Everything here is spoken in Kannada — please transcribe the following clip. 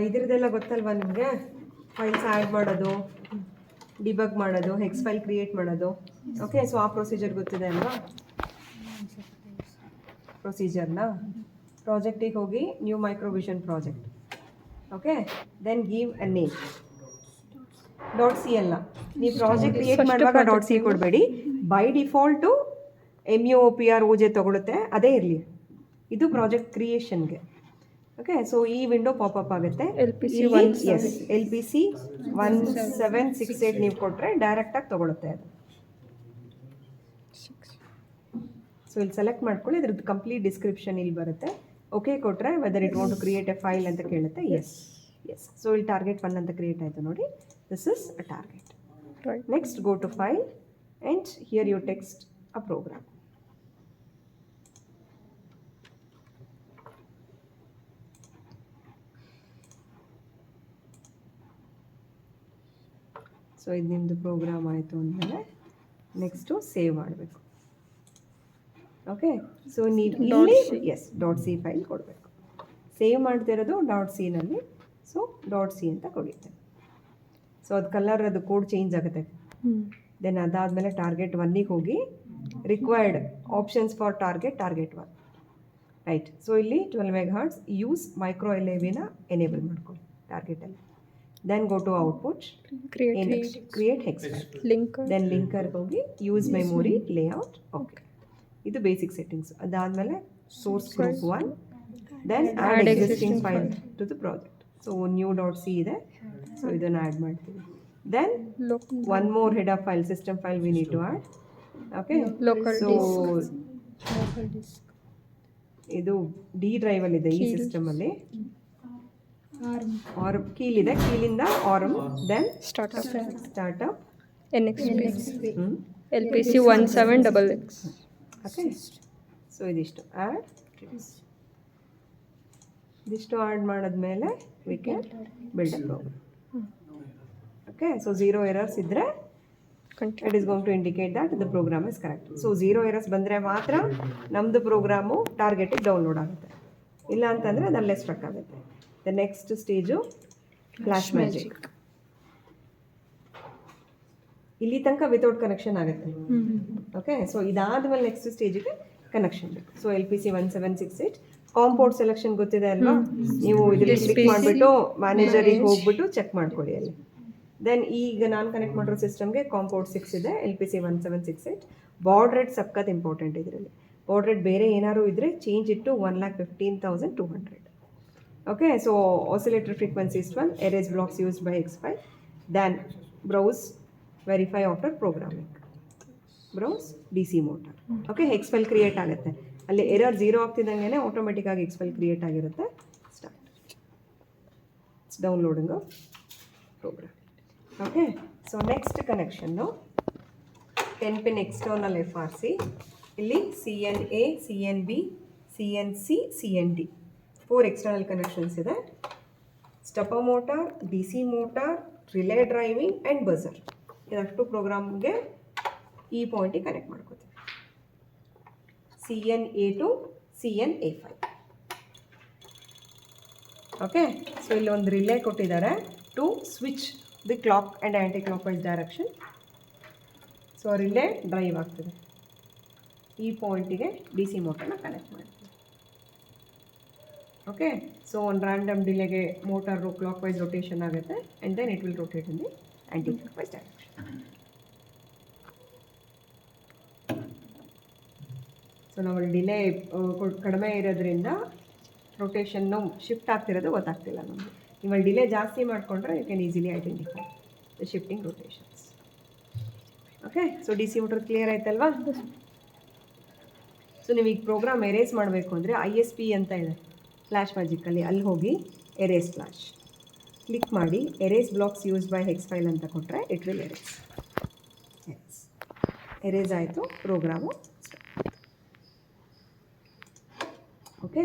ಇದ್ರದ್ದೆಲ್ಲ ಗೊತ್ತಲ್ವಾ ನಿಮಗೆ? ಫೈಲ್ಸ್ ಆ್ಯಡ್ ಮಾಡೋದು, ಡಿಬಗ್ ಮಾಡೋದು, ಹೆಕ್ಸ್ ಫೈಲ್ ಕ್ರಿಯೇಟ್ ಮಾಡೋದು. ಓಕೆ, ಸೊ ಆ ಪ್ರೊಸೀಜರ್ ಗೊತ್ತಿದೆ ಅಲ್ವಾ? ಪ್ರೊಸೀಜರ್ನ ಪ್ರಾಜೆಕ್ಟಿಗೆ ಹೋಗಿ new microvision project. Okay, then give a name. Dot C ಅಲ್ಲ, ನೀವು ಪ್ರಾಜೆಕ್ಟ್ ಕ್ರಿಯೇಟ್ ಮಾಡುವಾಗ ಡಾಟ್ ಸಿ ಕೊಡಬೇಡಿ. ಬೈ ಡಿಫಾಲ್ಟು MUOPR ತೊಗೊಳುತ್ತೆ, ಅದೇ ಇರಲಿ. ಇದು ಪ್ರಾಜೆಕ್ಟ್ ಕ್ರಿಯೇಷನ್ಗೆ. ಓಕೆ, ಸೊ ಈ ವಿಂಡೋ ಪಾಪಪ್ ಆಗುತ್ತೆ. LPC 1768 ನೀವು ಕೊಟ್ಟರೆ ಡೈರೆಕ್ಟಾಗಿ ತೊಗೊಳುತ್ತೆ ಅದು. ಸೊ ಇಲ್ಲಿ ಸೆಲೆಕ್ಟ್ ಮಾಡ್ಕೊಳ್ಳಿ, ಇದ್ರದ್ದು ಕಂಪ್ಲೀಟ್ ಡಿಸ್ಕ್ರಿಪ್ಷನ್ ಇಲ್ಲಿ ಬರುತ್ತೆ. ಓಕೆ ಕೊಟ್ಟರೆ whether it want to create a file ಅಂತ ಕೇಳುತ್ತೆ. ಎಸ್. ಸೊ ಇಲ್ಲಿ ಟಾರ್ಗೆಟ್ 1 ಅಂತ ಕ್ರಿಯೇಟ್ ಆಯಿತು ನೋಡಿ. This is a target. Next go to file and here you text a program. So ಇದು ನಿಮ್ಮದು ಪ್ರೋಗ್ರಾಮ್ ಆಯಿತು ಅಂದಮೇಲೆ ನೆಕ್ಸ್ಟು ಸೇವ್ ಮಾಡಬೇಕು. ಓಕೆ, ಸೊ ನೀವು ಇಲ್ಲಿ ಡಾಟ್ ಸಿ ಫೈಲ್ ಕೊಡಬೇಕು. ಸೇವ್ ಮಾಡ್ತಿರೋದು ಡಾಟ್ ಸಿನಲ್ಲಿ, ಸೊ ಡಾಟ್ ಸಿ ಅಂತ ಕೊಡುತ್ತೆ. ಸೊ ಅದು ಕಲರ್, ಅದು ಕೋಡ್ ಚೇಂಜ್ ಆಗುತ್ತೆ. ದೆನ್ ಅದಾದಮೇಲೆ ಟಾರ್ಗೆಟ್ 1ಗೆ ಹೋಗಿ required options for target 1 right. So ಇಲ್ಲಿ 12 MHz ಯೂಸ್ ಮೈಕ್ರೋ LAVನ ಎನೇಬಲ್ ಮಾಡ್ಕೊಳ್ಳಿ ಟಾರ್ಗೆಟಲ್ಲಿ. Then go to output, create hex file, linker, then linker ಹೋಗಿ use memory layout. Okay, ಇದು ಬೇಸಿಕ್ ಸೆಟ್ಟಿಂಗ್ಸ್. ಅದಾದಮೇಲೆ source group 1, then add existing file to the project. So new dot c ಇದೆ, ಸೊ ಇದನ್ನು ಆ್ಯಡ್ ಮಾಡ್ತೀವಿ. Then one more header file, system file we need to add. Okay, so ಇದು D ಡ್ರೈವಲ್ಲಿದೆ ಈ ಸಿಸ್ಟಮಲ್ಲಿ. ಆರ್ಮ್ ಕೀಲಿದೆ, ಕೀಲಿಂದ ARM, then startup NXP LPC 17XX. Okay, so ಇದಿಷ್ಟು ಆ್ಯಡ್, ಇದಿಷ್ಟು ಆ್ಯಡ್ ಮಾಡಿದ್ಮೇಲೆ we can build a program. Okay, so 0 errors ಇದ್ದರೆ it is going to indicate that the program is correct. So 0 errors ಬಂದರೆ ಮಾತ್ರ ನಮ್ಮದು ಪ್ರೋಗ್ರಾಮು ಟಾರ್ಗೆಟಿಗೆ ಡೌನ್ಲೋಡ್ ಆಗುತ್ತೆ, ಇಲ್ಲ ಅಂತಂದರೆ ಅದಲ್ಲೇ ಸ್ಟ್ರಕ್ ಆಗುತ್ತೆ. The next stage flash magic. ಇಲ್ಲಿ ತನಕ ವಿತೌಟ್ ಕನೆಕ್ಷನ್ ಆಗುತ್ತೆ. ಓಕೆ, ಸೊ ಇದಾದಮೇಲೆ ನೆಕ್ಸ್ಟ್ ಸ್ಟೇಜಿಗೆ ಕನೆಕ್ಷನ್ ಬೇಕು. ಸೊ LPC 1768 ಕಾಂಪೌಂಡ್ ಸೆಲೆಕ್ಷನ್ ಗೊತ್ತಿದೆ ಅಲ್ವಾ? ನೀವು ಇದರಲ್ಲಿ ಕ್ಲಿಕ್ ಮಾಡಿಬಿಟ್ಟು ಮ್ಯಾನೇಜರಿಗೆ ಹೋಗ್ಬಿಟ್ಟು ಚೆಕ್ ಮಾಡ್ಕೊಳ್ಳಿ ಅಲ್ಲಿ. ದೆನ್ ಈಗ ನಾನು ಕನೆಕ್ಟ್ ಮಾಡಿರೋ ಸಿಸ್ಟಮ್ಗೆ ಕಾಂಪೌಂಡ್ 6 ಇದೆ, LPC 1768. ಬಾರ್ಡ್ ರೇಟ್ ಸಖತ್ ಇಂಪಾರ್ಟೆಂಟ್ ಇದರಲ್ಲಿ. ಬಾರ್ಡ್ ರೇಟ್ ಬೇರೆ ಏನಾದ್ರು ಇದ್ದರೆ ಚೇಂಜ್ ಇಟ್ಟು 1,15,200. Okay, so oscillator frequency is 12, erase blocks used by hex file, then browse, verify after programming, browse DC motor. Okay, hex file create ಆಗುತ್ತೆ, ಅಲ್ಲಿ ಎರರ್ 0 ಆಗ್ತಿದ್ದಂಗೆ ಆಟೋಮೆಟಿಕ್ ಆಗಿ hex file ಕ್ರಿಯೇಟ್ ಆಗಿರುತ್ತೆ. Start, it's downloading program. Okay, so next ಕನೆಕ್ಷನ್ನು 10 pin ಎಕ್ಸ್ಟರ್ನಲ್ FRC. ಇಲ್ಲಿ CNA, CNB, CNC, CND 4 external connections ಇದೆ. Stepper motor, DC motor, relay driving and buzzer, ಇದಷ್ಟು ಪ್ರೋಗ್ರಾಮ್ಗೆ ಈ ಪಾಯಿಂಟಿಗೆ ಕನೆಕ್ಟ್ ಮಾಡ್ಕೋತೀವಿ. CNA to CNA5. Okay, so ಇಲ್ಲಿ ಒಂದು ರಿಲೇ ಕೊಟ್ಟಿದ್ದಾರೆ to switch the clock and anti clockwise direction. So relay drive ಆಗ್ತದೆ. ಈ ಪಾಯಿಂಟಿಗೆ DC ಮೋಟರ್ನ ಕನೆಕ್ಟ್ ಮಾಡ್ತೀವಿ. ಓಕೆ, ಸೊ ಒಂದು ರ್ಯಾಂಡಮ್ ಡಿಲೇಗೆ ಮೋಟಾರು ಕ್ಲಾಕ್ ವೈಸ್ ರೊಟೇಷನ್ ಆಗುತ್ತೆ and then it will rotate in the anti clockwise direction. So ನಾವು ಡಿಲೇ ಕಡಿಮೆ ಇರೋದ್ರಿಂದ ರೊಟೇಷನ್ನು ಶಿಫ್ಟ್ ಆಗ್ತಿರೋದು ಗೊತ್ತಾಗ್ತಿಲ್ಲ ನಮಗೆ. ನೀವು ಡಿಲೇ ಜಾಸ್ತಿ ಮಾಡಿಕೊಂಡ್ರೆ you can easily identify the shifting rotations. Okay, so DC motor clear ಆಯ್ತಲ್ವಾ? ಸೊ ನೀವು ಈಗ ಪ್ರೋಗ್ರಾಮ್ ಎರೇಸ್ ಮಾಡಬೇಕು ಅಂದರೆ ISP ಅಂತ ಇದೆ ಫ್ಲ್ಯಾಶ್ ಮ್ಯಾಜಿಕಲ್ಲಿ, ಅಲ್ಲಿ ಹೋಗಿ ಎರೇಸ್ ಫ್ಲ್ಯಾಶ್ ಕ್ಲಿಕ್ ಮಾಡಿ erase blocks use by hex file ಅಂತ ಕೊಟ್ಟರೆ ಇಟ್ ವಿಲ್ ಎರೇಸ್. ಎರೇಸ್ ಆಯಿತು ಪ್ರೋಗ್ರಾಮು. ಓಕೆ.